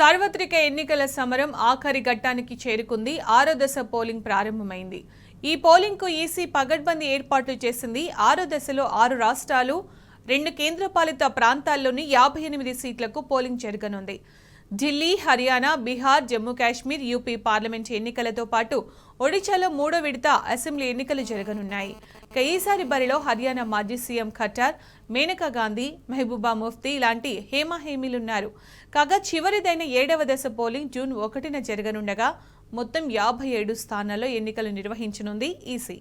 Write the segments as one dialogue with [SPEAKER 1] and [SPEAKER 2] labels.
[SPEAKER 1] సార్వత్రిక ఎన్నికల సమరం ఆఖరి ఘట్టానికి చేరుకుంది. 6వ దశ పోలింగ్ ప్రారంభమైంది. ఈ పోలింగ్కు ఈసీ పగడ్బందీ ఏర్పాట్లు చేసింది. 6వ దశలో 6 రాష్ట్రాలు 2 కేంద్రపాలిత ప్రాంతాల్లోని 58 సీట్లకు పోలింగ్ జరగనుంది. ఢిల్లీ, హర్యానా, బీహార్, జమ్మూ కాశ్మీర్, యూపీ పార్లమెంట్ ఎన్నికలతో పాటు ఒడిశాలో 3వ విడత అసెంబ్లీ ఎన్నికలు జరగనున్నాయి. ఈసారి బరిలో హర్యానా మాజీ సీఎం ఖట్టర్, మేనకా గాంధీ, మెహబూబా ముఫ్తీ లాంటి హేమీలున్నారు. కాగా చివరిదైన 7వ దశ పోలింగ్ జూన్ 1న జరగనుండగా మొత్తం 57 స్థానాల్లో ఎన్నికలు నిర్వహించనుంది ఈసీ.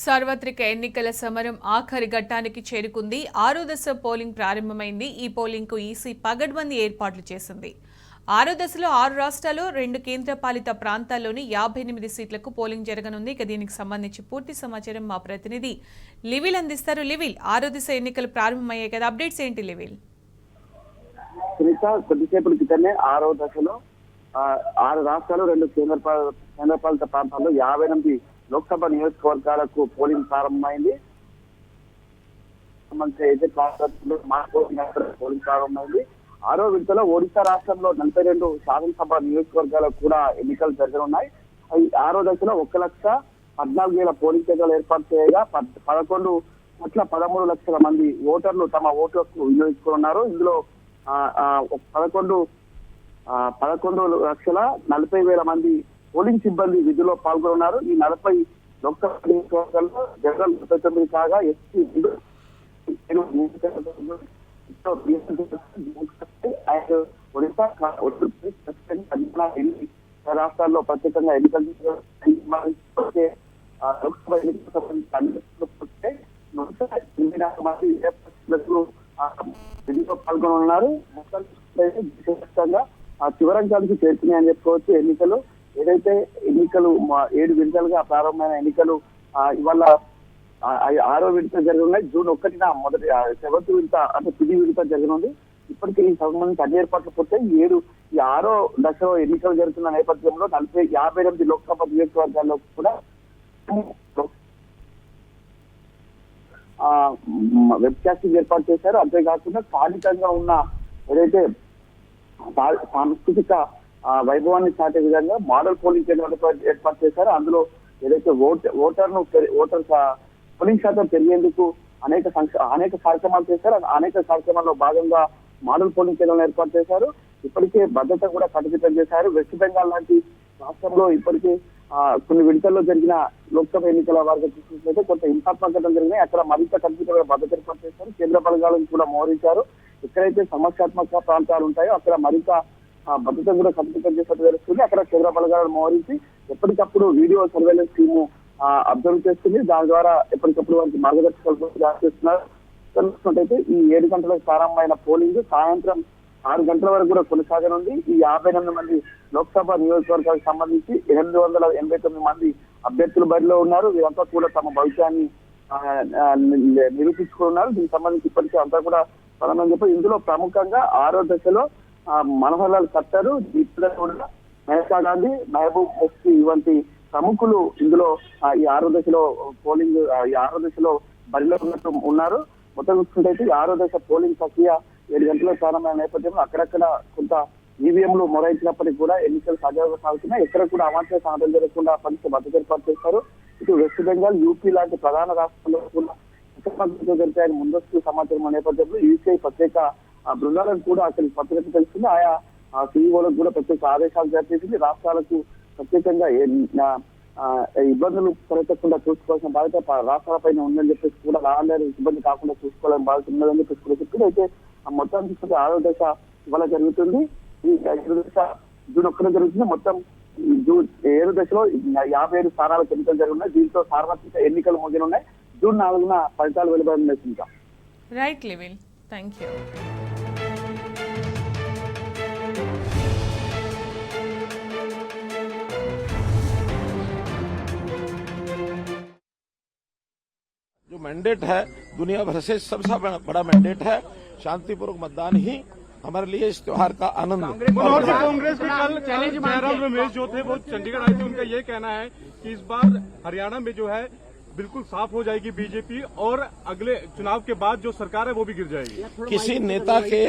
[SPEAKER 1] సార్వత్రిక ఎన్నికల సమరం ఆఖరి ఘట్టానికి చేరుకుంది. 6వ దశ పోలింగ్ ప్రారంభమైంది. ఈ పోలింగ్కు ఈసీ పగడ్బందీ ఏర్పాట్లు చేసింది. 6వ దశలో 6 రాష్ట్రాలు 2 కేంద్రపాలిత ప్రాంతాల్లోని 58 సీట్లకు పోలింగ్ జరగనుంది. ఇక దీనికి సంబంధించి పూర్తి సమాచారం మా ప్రతినిధి లివిల్ అందిస్తారు. లివిల్, 6వ దశ ఎన్నికలు ప్రారంభమయ్యాయి కదా, అప్డేట్స్ ఏంటి లివిల్?
[SPEAKER 2] కొద్దిసేపటి క్రితమే 6వ దశలో 6 రాష్ట్రాలు 2 కేంద్రపాలిత ప్రాంతాల్లో 58 లోక్సభ నియోజకవర్గాలకు పోలింగ్ ప్రారంభమైంది. పోలింగ్ ప్రారంభమైంది. 6వ విడతలో ఒడిశా రాష్ట్రంలో 42 శాసనసభ నియోజకవర్గాలకు కూడా ఎన్నికలు జరగనున్నాయి. 6వ దశలో 1,14,000 పోలింగ్ కేంద్రాలు ఏర్పాటు చేయగా 11,13,00,000 మంది ఓటర్లు తమ ఓటు హక్కు వినియోగించుకున్నారు. ఇందులో 11,40,00,000 మంది పోలింగ్ సిబ్బంది విధుల్లో పాల్గొన్నారు. ఈ 40 లోక్సభ నియోజకవర్గాల్లో జనరల్ 39 కాగా ఎస్సీ రాష్ట్రాల్లో ప్రత్యేకంగా ఎన్నికలు లోక్సభ విధిలో పాల్గొనున్నారు. మొత్తంగా చివరంకానికి చేరుకున్నాయని చెప్పుకోవచ్చు. ఎన్నికలు ఏదైతే ఎన్నికలు 7 విడతలుగా ప్రారంభమైన ఎన్నికలు ఇవాళ 6వ విడత జరగనున్నాయి. జూన్ 1న మొదటి 7వ విడత అంటే తుది విడత జరగనుంది. ఇప్పటికే ఈ సంబంధించి అన్ని ఏర్పాట్లు పూర్తయి 6వ దశలో ఎన్నికలు జరుగుతున్న నేపథ్యంలో 58 లోక్సభ నియోజకవర్గాల్లో కూడా వెబ్ కాస్టింగ్ ఏర్పాటు చేశారు. అంతేకాకుండా స్థానికంగా ఉన్న ఏదైతే సాంస్కృతిక వైభవాన్ని చాటే విధంగా మోడల్ పోలింగ్ కేంద్రాలు ఏర్పాటు చేశారు. అందులో ఏదైతే ఓటర్ పోలింగ్ శాతం పెరిగేందుకు అనేక కార్యక్రమాలు చేశారు. అనేక కార్యక్రమాల్లో భాగంగా మోడల్ పోలింగ్ కేంద్రాలను ఏర్పాటు చేశారు. ఇప్పటికే భద్రత కూడా కట్టుదిట్టం చేశారు. వెస్ట్ బెంగాల్ లాంటి రాష్ట్రంలో ఇప్పటికే కొన్ని విడతల్లో జరిగిన లోక్సభ ఎన్నికల వారికి చూసినట్లయితే కొంత హింసాత్మకతలు జరిగినాయి. అక్కడ మరింత కట్టుదిట్టంగా భద్రత ఏర్పాటు చేశారు. కేంద్ర బలగాలను కూడా మోహరించారు. ఎక్కడైతే సమస్యాత్మక ప్రాంతాలు ఉంటాయో అక్కడ మరింత భద్రత కూడా కట్టుదిట్టం చేసినట్టు తెలుస్తుంది. అక్కడ కేంద్ర బలగాలను మోహరించి ఎప్పటికప్పుడు వీడియో సర్వేలెన్స్ టీము అబ్జర్వ్ చేస్తుంది. దాని ద్వారా ఎప్పటికప్పుడు వారికి మార్గదర్శకాలు జారీ చేస్తున్నారు. చూసినట్టయితే ఈ 7 గంటలకు ప్రారంభమైన పోలింగ్ సాయంత్రం 6 గంటల వరకు కూడా కొనసాగనుంది. ఈ 58 మంది లోక్సభ నియోజకవర్గాలకు సంబంధించి 889 మంది అభ్యర్థులు బరిలో ఉన్నారు. వీరంతా కూడా తమ భవిష్యాన్ని నిరూపించుకున్నారు. దీనికి సంబంధించి ఇప్పటికీ అంతా కూడా ప్రధానంగా చెప్పి ఇందులో ప్రముఖంగా 6వ దశలో మనోహర్ లాల్ ఖట్టర్, మేనకా గాంధీ, మెహబూబ్ ముఫ్తీ వంటి ప్రముఖులు ఇందులో ఈ 6వ దశలో బరిలో ఉన్నట్టు ఉన్నారు. మొత్తం చూసుకుంటే 6వ దశ పోలింగ్ ప్రక్రియ 7 గంటలకు ప్రారంభమైన నేపథ్యంలో అక్కడక్కడ కొంత ఈవీఎంలు మొరాయించినప్పటికీ కూడా ఎన్నికలు సజావుగా సాగుతున్నాయి. ఎక్కడ కూడా అవాంఛనీయ సంఘటనలు జరగకుండా పరిస్థితి భద్రత ఏర్పాటు చేస్తారు. ఇటు వెస్ట్ బెంగాల్, యూపీ లాంటి ప్రధాన రాష్ట్రాల్లో కూడా సమాచారంతో జరిపాయని ముందస్తు సమాచారం నేపథ్యంలో ఈసీఐ ప్రత్యేక బృందాలను కూడా అక్కడికి పత్రిక తెలుస్తుంది. ఆయా సీఈఓలకు కూడా ప్రత్యేక ఆదేశాలు జారీ చేసింది. రాష్ట్రాలకు ప్రత్యేకంగా ఇబ్బందులు తలెత్తకుండా చూసుకోవాల్సిన బాధ్యత రాష్ట్రాలపైన ఉందని చెప్పేసి కూడా రాళ్ళ ఇబ్బంది కాకుండా చూసుకోవాలని బాధ్యత ఉన్నదని చెప్పేసి కూడా చెప్పి అయితే మొత్తానికి చూస్తే 6వ దశ ఇవాళ జరుగుతుంది. ఈ 5వ దశ జూన్ 1న జరుగుతుంది. మొత్తం జూన్ 7 దశలో 57 స్థానాలకు ఎన్నికలు జరుగుతున్నాయి. దీంతో సార్వత్రిక ఎన్నికలు ముగినున్నాయి. జూన్ 4న ఫలితాలు వెలువడుతున్నాయి. ఇంకా
[SPEAKER 1] రైట్ లివిల్, థ్యాంక్ యూ.
[SPEAKER 3] जो मैंडेट है दुनिया भर से सबसे बड़ा मैंडेट है। शांतिपूर्वक मतदान ही हमारे लिए इस त्योहार का आनंद है।
[SPEAKER 4] कांग्रेस के कल जयराम रमेश जो थे वो चंडीगढ़ आए थे, उनका ये कहना है कि इस बार हरियाणा में जो है बिल्कुल साफ हो जाएगी बीजेपी और अगले चुनाव के बाद जो सरकार है वो भी गिर जाएगी।
[SPEAKER 3] किसी नेता के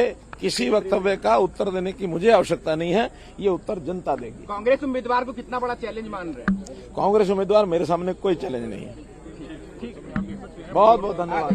[SPEAKER 3] किसी वक्तव्य का उत्तर देने की मुझे आवश्यकता नहीं है, ये उत्तर जनता देगी।
[SPEAKER 5] कांग्रेस उम्मीदवार को कितना बड़ा चैलेंज मान रहे हैं?
[SPEAKER 3] कांग्रेस उम्मीदवार मेरे सामने कोई चैलेंज नहीं है। बहुत बहुत धन्यवाद।